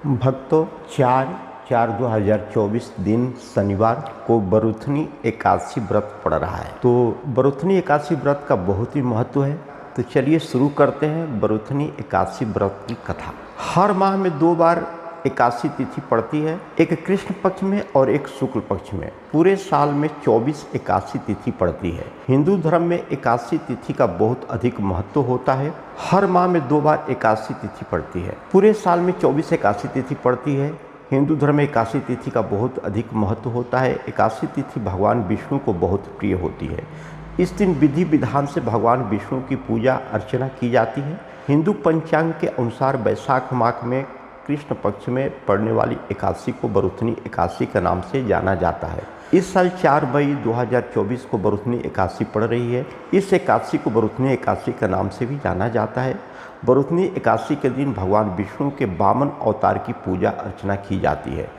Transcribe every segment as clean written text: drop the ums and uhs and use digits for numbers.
भक्तों 4/4/2024 दिन शनिवार को बरुथनी एकादशी व्रत पड़ रहा है। तो बरुथनी एकादशी व्रत का बहुत ही महत्व है। तो चलिए शुरू करते हैं बरुथनी एकादशी व्रत की कथा। हर माह में 2 बार एकादशी तिथि पड़ती है, एक कृष्ण पक्ष में और एक शुक्ल पक्ष में। पूरे साल में 24 एकादशी तिथि पड़ती है। हिंदू धर्म में एकादशी तिथि का बहुत अधिक महत्व होता है। हर माह में 2 बार एकादशी तिथि पड़ती है। पूरे साल में 24 एकादशी तिथि पड़ती है। हिंदू धर्म में एकादशी तिथि का बहुत अधिक महत्व होता है। एकादशी तिथि भगवान विष्णु को बहुत प्रिय होती है। इस दिन विधि विधान से भगवान विष्णु की पूजा अर्चना की जाती है। हिंदू पंचांग के अनुसार वैशाख माह में कृष्ण पक्ष में पड़ने वाली एकादशी को बरुथनी एकादशी के नाम से जाना जाता है। इस साल 4 मई 2024 को बरुथनी एकादशी पड़ रही है। इस एकादशी को बरुथनी एकादशी के नाम से भी जाना जाता है। बरुथनी एकादशी के दिन भगवान विष्णु के 52 अवतार की पूजा अर्चना की जाती है।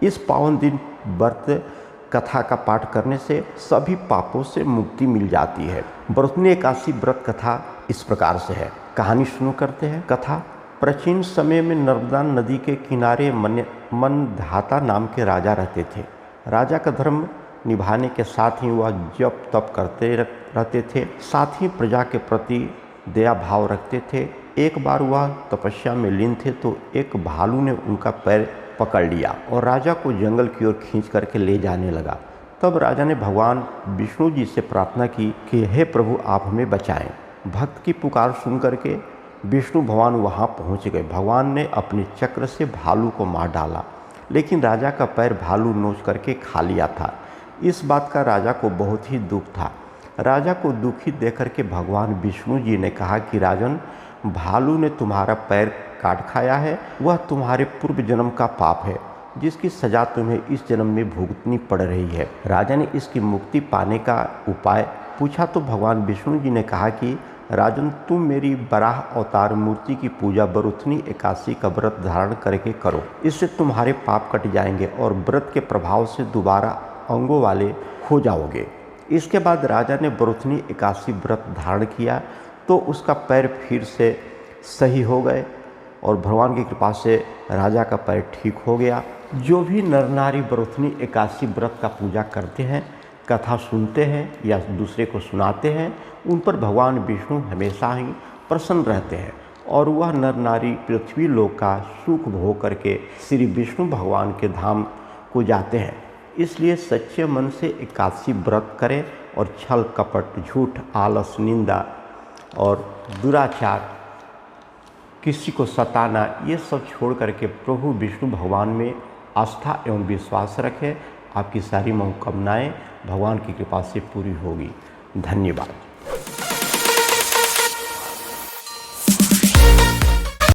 इस पावन दिन व्रत कथा का पाठ करने से सभी पापों से मुक्ति मिल जाती है। बरुथनी एकादशी व्रत कथा इस प्रकार से है। कहानी शुरू करते हैं। कथा प्राचीन समय में नर्मदा नदी के किनारे मनधाता नाम के राजा रहते थे। राजा का धर्म निभाने के साथ ही वह जप तप करते रहते थे, साथ ही प्रजा के प्रति दया भाव रखते थे। एक बार वह तपस्या में लीन थे तो एक भालू ने उनका पैर पकड़ लिया और राजा को जंगल की ओर खींच करके ले जाने लगा। तब राजा ने भगवान विष्णु जी से प्रार्थना की कि हे प्रभु, आप हमें बचाएं। भक्त की पुकार सुन करके विष्णु भगवान वहां पहुंच गए। भगवान ने अपने चक्र से भालू को मार डाला, लेकिन राजा का पैर भालू नोच करके खा लिया था। इस बात का राजा को बहुत ही दुख था। राजा को दुखी देख करके भगवान विष्णु जी ने कहा कि राजन, भालू ने तुम्हारा पैर काट खाया है, वह तुम्हारे पूर्व जन्म का पाप है, जिसकी सजा तुम्हें इस जन्म में भुगतनी पड़ रही है। राजा ने इसकी मुक्ति पाने का उपाय पूछा तो भगवान विष्णु जी ने कहा कि राजन, तुम मेरी बराह अवतार मूर्ति की पूजा बरुथनी एकादशी का व्रत धारण करके करो। इससे तुम्हारे पाप कट जाएंगे और व्रत के प्रभाव से दोबारा अंगों वाले हो जाओगे। इसके बाद राजा ने बरुथनी एकादशी व्रत धारण किया तो उसका पैर फिर से सही हो गए और भगवान की कृपा से राजा का पैर ठीक हो गया। जो भी नर नारी बरुथनी एकादशी व्रत का पूजा करते हैं, कथा सुनते हैं या दूसरे को सुनाते हैं, उन पर भगवान विष्णु हमेशा ही प्रसन्न रहते हैं और वह नर नारी पृथ्वी लोक का सुख भोग करके श्री विष्णु भगवान के धाम को जाते हैं। इसलिए सच्चे मन से एकादशी व्रत करें और छल कपट, झूठ, आलस, निंदा और दुराचार, किसी को सताना, ये सब छोड़ करके प्रभु विष्णु भगवान में आस्था एवं विश्वास रखें। आपकी सारी मनोकामनाएं भगवान की कृपा से पूरी होगी। धन्यवाद।